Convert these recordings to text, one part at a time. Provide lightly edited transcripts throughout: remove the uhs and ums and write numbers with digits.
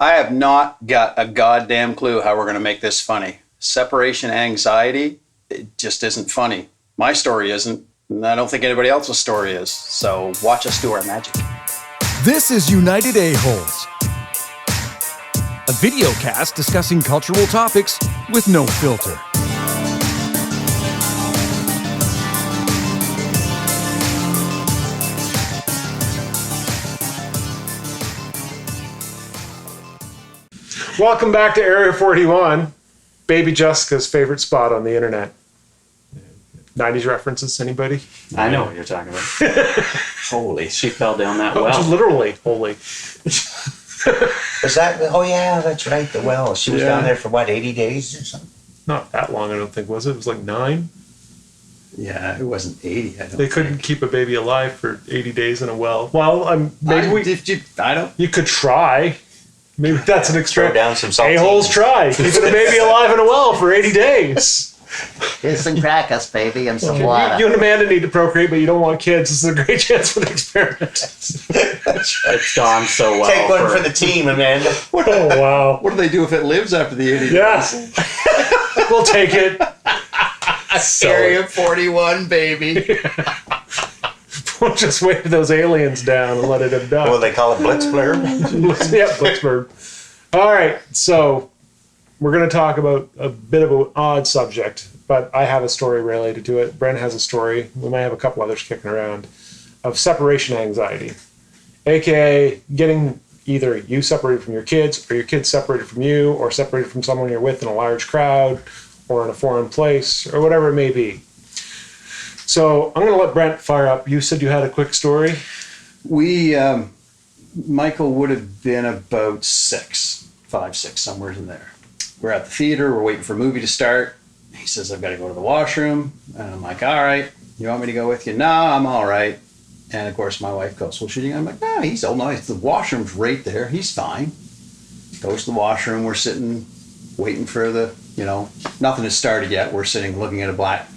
I have not got a goddamn clue how we're going to make this funny. Separation anxiety, it just isn't funny. My story isn't, and I don't think anybody else's story is. So watch us do our magic. This is United A-Holes, a video cast discussing cultural topics with no filter. Welcome back to Area 41, Baby Jessica's favorite spot on the internet. 90s references, anybody? I know what you're talking about. Holy, she fell down that well. Literally, holy. Was that? Oh yeah, that's right. The well. She was down there for what, 80 days or something? Not that long, I don't think, was it? It was like 9. Yeah, it wasn't 80. They couldn't keep a baby alive for 80 days in a well. Well, you could try. Maybe that's an extra. Throw down some salt. A-holes try. Keeping a baby alive in a well for 80 days. Here's some crackers, baby, and some water. You and Amanda need to procreate, but you don't want kids. This is a great chance for the experiment. It's gone so well. Take one for the team, Amanda. Oh, wow. What do they do if it lives after the 80 days? Yeah. We'll take it. Area 41, baby. We'll just wave those aliens down and let it abduct. Well, they call it Blitzblurb. Yeah, Blitzburg. All right, so we're going to talk about a bit of an odd subject, but I have a story related to it. Brent has a story. We might have a couple others kicking around of separation anxiety, aka getting either you separated from your kids, or your kids separated from you, or separated from someone you're with in a large crowd, or in a foreign place, or whatever it may be. So I'm going to let Brent fire up. You said you had a quick story. Michael would have been about 5, 6, somewhere in there. We're at the theater. We're waiting for a movie to start. He says, I've got to go to the washroom. And I'm like, all right. You want me to go with you? No, I'm all right. And of course, my wife goes, well, should you? I'm like, no, he's old. No, the washroom's right there. He's fine. Goes to the washroom. We're sitting, waiting for the, nothing has started yet. We're sitting looking at a black,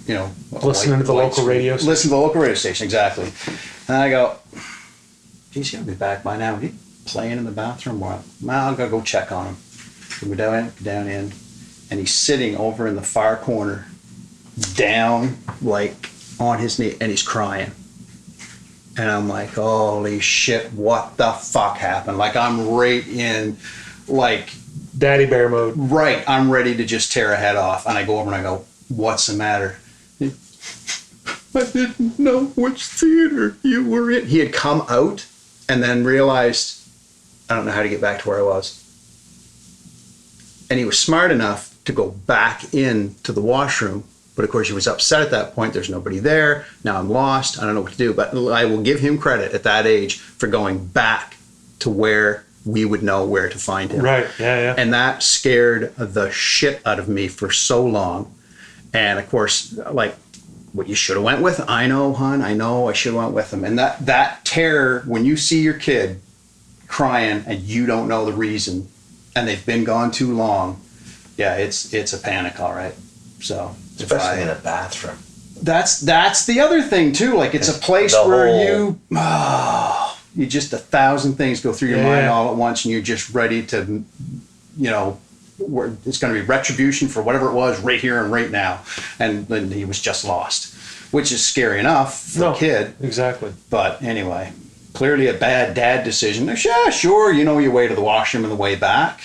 listening to the local radio station. Listen to the local radio station, exactly. And I go, he's going to be back by now. Is he playing in the bathroom? Well, I'll go check on him. We go down in, and he's sitting over in the far corner, down, like, on his knee, and he's crying. And I'm like, holy shit, what the fuck happened? Like, I'm right in, like... Daddy bear mode. Right. I'm ready to just tear a head off. And I go over and I go, what's the matter? I didn't know which theater you were in. He had come out and then realized, I don't know how to get back to where I was. And he was smart enough to go back into the washroom. But of course, he was upset at that point. There's nobody there. Now I'm lost. I don't know what to do. But I will give him credit at that age for going back to where we would know where to find him. Right, yeah. And that scared the shit out of me for so long. And of course, like, what you should have went with, I know, hon, I know I should have went with him. And that terror, when you see your kid crying and you don't know the reason, and they've been gone too long, yeah, it's a panic, all right. So especially in a bathroom. That's the other thing too. Like, it's a place where you just 1,000 things go through your mind all at once, and you're just ready to, it's going to be retribution for whatever it was right here and right now. And then he was just lost, which is scary enough for a kid. Exactly. But anyway, clearly a bad dad decision. Yeah, sure, you know your way to the washroom and the way back.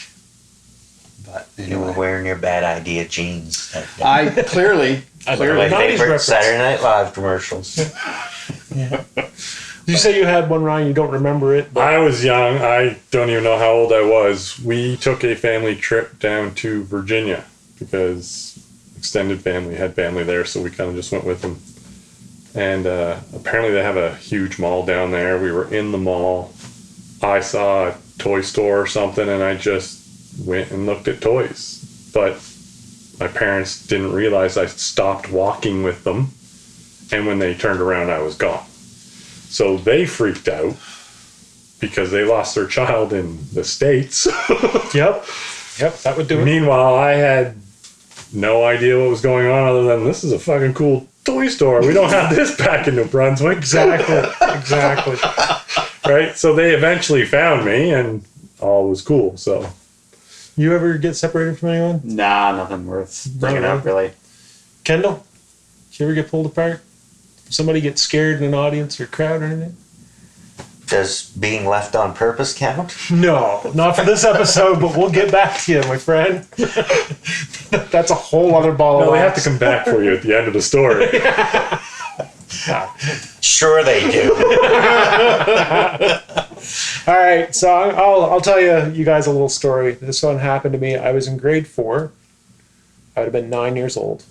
But anyway. You were wearing your bad idea jeans. I clearly. My favorite Saturday Night Live commercials. Yeah. Did you say you had one, Ryan? You don't remember it? I was young. I don't even know how old I was. We took a family trip down to Virginia because extended family had family there, so we kind of just went with them. And apparently they have a huge mall down there. We were in the mall. I saw a toy store or something, and I just went and looked at toys. But my parents didn't realize I stopped walking with them, and when they turned around, I was gone. So they freaked out because they lost their child in the States. Yep, that would do it. Meanwhile, I had no idea what was going on other than this is a fucking cool toy store. We don't have this back in New Brunswick. Exactly. Right? So they eventually found me, and all was cool. So You ever get separated from anyone? Nah, nothing worth bringing up, really. Kendall, you ever get pulled apart? Somebody get scared in an audience or crowd or anything? Does being left on purpose count? No, not for this episode, but we'll get back to you, my friend. That's a whole other ball of no, they have to wax. come back for you at the end of the story. Sure they do. All right, so I'll tell you guys a little story. This one happened to me. I was in grade 4. I would have been 9 years old,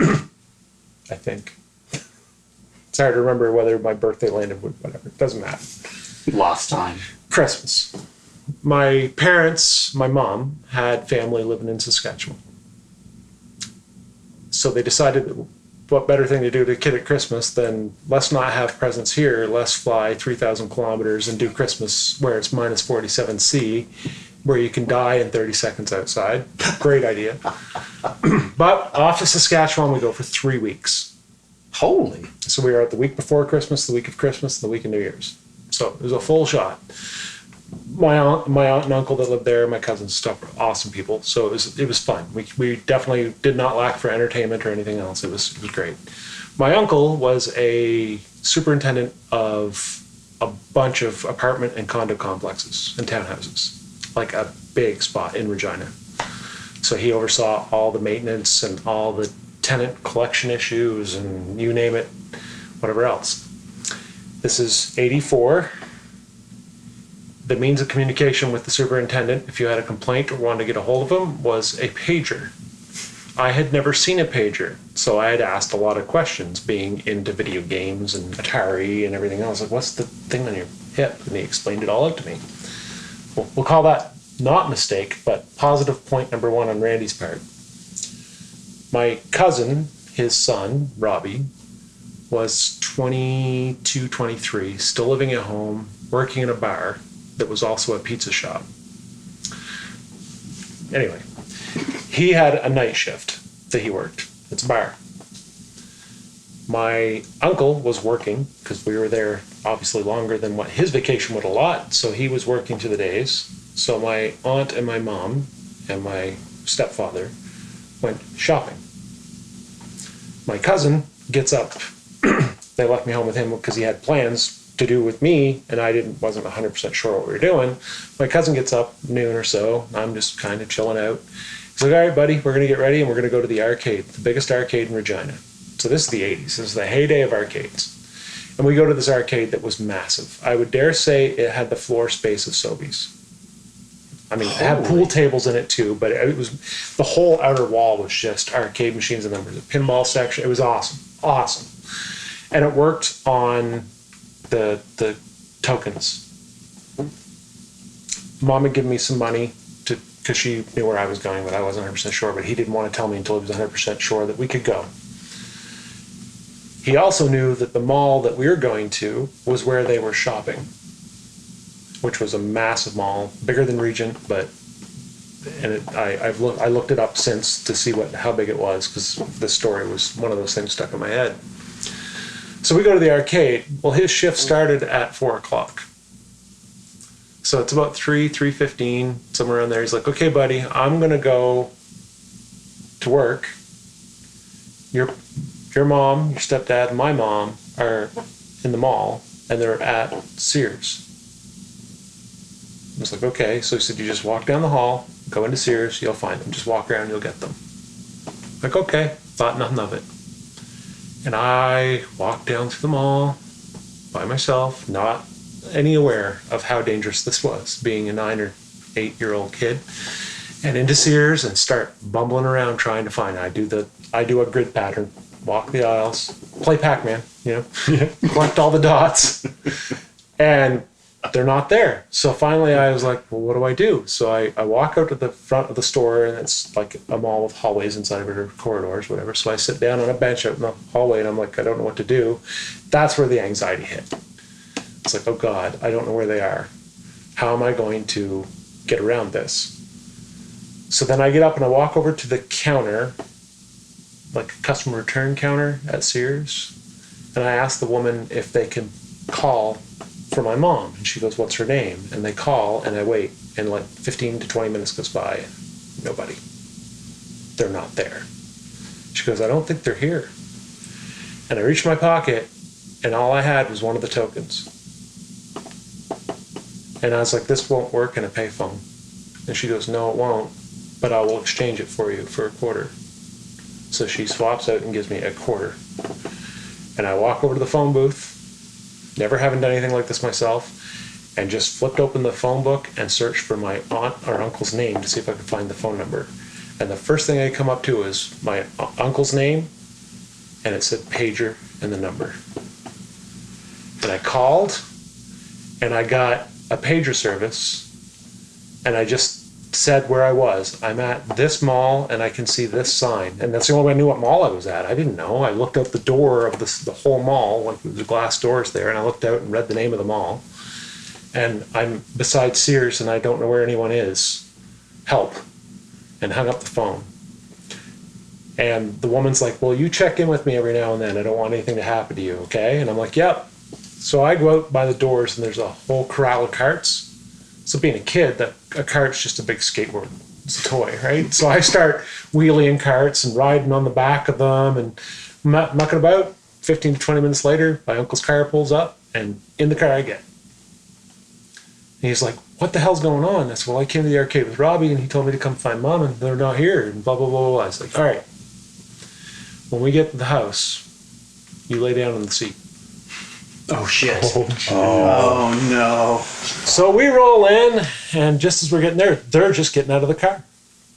I think. It's hard to remember whether my birthday landed with whatever. It doesn't matter. Lost time. Christmas. My parents, my mom, had family living in Saskatchewan. So they decided that what better thing to do to a kid at Christmas than let's not have presents here, let's fly 3,000 kilometers and do Christmas where it's minus 47 C, where you can die in 30 seconds outside. Great idea. But off to Saskatchewan we go for 3 weeks. Holy. So we were out the week before Christmas, the week of Christmas, and the week of New Year's. So it was a full shot. My aunt and uncle that lived there, my cousins, stuff, were awesome people. So it was fun. We definitely did not lack for entertainment or anything else. It was great. My uncle was a superintendent of a bunch of apartment and condo complexes and townhouses, like a big spot in Regina. So he oversaw all the maintenance and all the tenant collection issues and you name it, whatever else. This is 84. The means of communication with the superintendent, if you had a complaint or wanted to get a hold of him, was a pager. I had never seen a pager, so I had asked a lot of questions, being into video games and Atari and everything else. Like, what's the thing on your hip? And he explained it all out to me. We'll call that not mistake, but positive point number 1 on Randy's part. My cousin, his son, Robbie, was 22, 23, still living at home, working in a bar that was also a pizza shop. Anyway, he had a night shift that he worked. It's a bar. My uncle was working, because we were there obviously longer than what his vacation would allot, so he was working to the days. So my aunt and my mom and my stepfather went shopping. My cousin gets up. They left me home with him because he had plans to do with me, and I wasn't 100% sure what we were doing. My cousin gets up noon or so. I'm just kind of chilling out. He's like, all right, buddy, we're going to get ready, and we're going to go to the arcade, the biggest arcade in Regina. So this is the 80s. This is the heyday of arcades. And we go to this arcade that was massive. I would dare say it had the floor space of Sobeys. I mean, it had pool tables in it too, but it was, the whole outer wall was just arcade machines, and there was a pinball section. It was awesome. Awesome. And it worked on the tokens. Mom had given me some money because she knew where I was going, but I wasn't 100% sure. But he didn't want to tell me until he was 100% sure that we could go. He also knew that the mall that we were going to was where they were shopping, which was a massive mall, bigger than Regent, but I looked it up since to see how big it was, because this story was one of those things stuck in my head. So we go to the arcade. Well, his shift started at 4 o'clock. So it's about 3:15, somewhere around there. He's like, okay, buddy, I'm going to go to work. Your mom, your stepdad, and my mom are in the mall, and they're at Sears. I was like, okay. So he said, you just walk down the hall, go into Sears, you'll find them. Just walk around, you'll get them. Like, okay. Thought nothing of it. And I walked down through the mall by myself, not any aware of how dangerous this was, being a 9 or 8-year-old kid, and into Sears and start bumbling around trying to find it. I do a grid pattern, walk the aisles, play Pac-Man, collect all the dots, and they're not there. So finally I was like, well, what do I do? So I walk out to the front of the store, and it's like a mall with hallways inside of it, or corridors, whatever. So I sit down on a bench out in the hallway, and I'm like, I don't know what to do. That's where the anxiety hit. It's like, oh God, I don't know where they are. How am I going to get around this? So then I get up and I walk over to the counter, like a customer return counter at Sears, and I ask the woman if they can call for my mom. And she goes, what's her name? And they call, and I wait. And like 15 to 20 minutes goes by, nobody. They're not there. She goes, I don't think they're here. And I reached my pocket, and all I had was one of the tokens. And I was like, this won't work in a payphone. And she goes, no, it won't, but I will exchange it for you for $0.25. So she swaps out and gives me $0.25. And I walk over to the phone booth, never having done anything like this myself, and just flipped open the phone book and searched for my aunt or uncle's name to see if I could find the phone number. And the first thing I come up to is my uncle's name, and it said pager and the number. And I called, and I got a pager service, and I just said where I was. I'm at this mall, and I can see this sign. And that's the only way I knew what mall I was at. I didn't know. I looked out the door of the whole mall, like the glass doors there, and I looked out and read the name of the mall. And I'm beside Sears, and I don't know where anyone is. Help. And hung up the phone. And the woman's like, well, you check in with me every now and then. I don't want anything to happen to you, okay? And I'm like, yep. So I go out by the doors, and there's a whole corral of carts. So being a kid, a cart's just a big skateboard. It's a toy, right? So I start wheeling carts and riding on the back of them and mucking about. 15 to 20 minutes later, my uncle's car pulls up, and in the car I get. And he's like, what the hell's going on? I said, well, I came to the arcade with Robbie, and he told me to come find Mom, and they're not here, and blah, blah, blah, blah. I was like, all right. When we get to the house, you lay down on the seat. Oh, shit. Oh, No. So we roll in, and just as we're getting there, they're just getting out of the car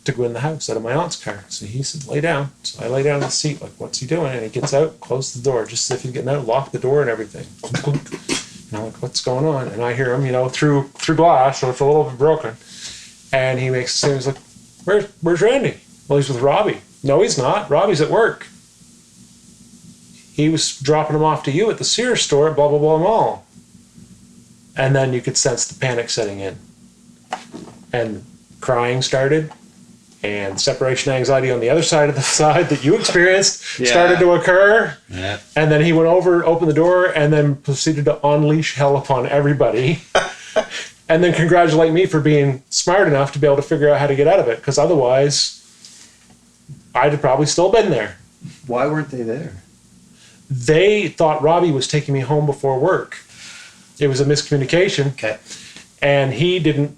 to go in the house, out of my aunt's car. So he said, lay down. So I lay down on the seat, like, what's he doing? And he gets out, closed the door, just as if he's getting out, locked the door and everything. And I'm like, what's going on? And I hear him, through glass, so it's a little bit broken. And he makes the same, he's like, where's Randy? Well, he's with Robbie. No, he's not. Robbie's at work. He was dropping him off to you at the Sears store at blah, blah, blah mall. And then you could sense the panic setting in. And crying started. And separation anxiety on the other side of the side that you experienced started to occur. Yeah. And then he went over, opened the door, and then proceeded to unleash hell upon everybody. And then congratulate me for being smart enough to be able to figure out how to get out of it. Because otherwise, I'd have probably still been there. Why weren't they there? They thought Robbie was taking me home before work. It was a miscommunication. Okay. And he didn't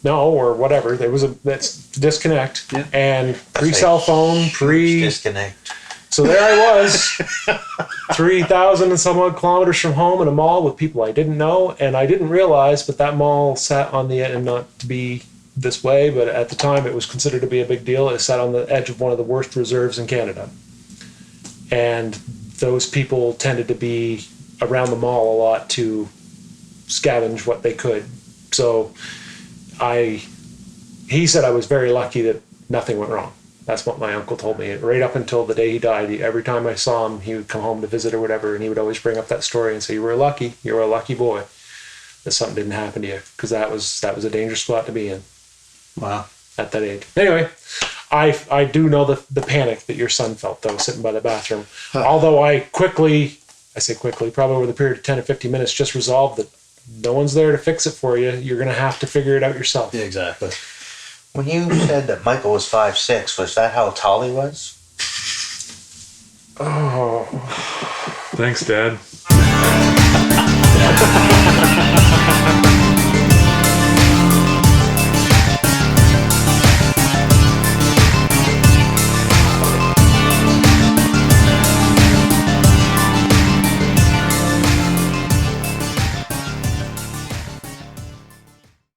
know, or whatever. There was that's disconnect. Yeah. And pre-cell phone, disconnect. So there I was, 3,000 and some odd kilometers from home in a mall with people I didn't know. And I didn't realize, but that mall sat on the, and not to be this way, but at the time it was considered to be a big deal. It sat on the edge of one of the worst reserves in Canada. And those people tended to be around the mall a lot to scavenge what they could. So he said I was very lucky that nothing went wrong. That's what my uncle told me. Right up until the day he died, every time I saw him, he would come home to visit or whatever, and he would always bring up that story and say, you were a lucky boy that something didn't happen to you, because that was a dangerous spot to be in. Wow. At that age. Anyway, I do know the panic that your son felt, though, sitting by the bathroom. Although I quickly, probably over the period of 10 to 15 minutes, just resolved that no one's there to fix it for you. You're going to have to figure it out yourself. Yeah, exactly. When you said that Michael was 5'6", was that how tall he was? Oh. thanks, Dad.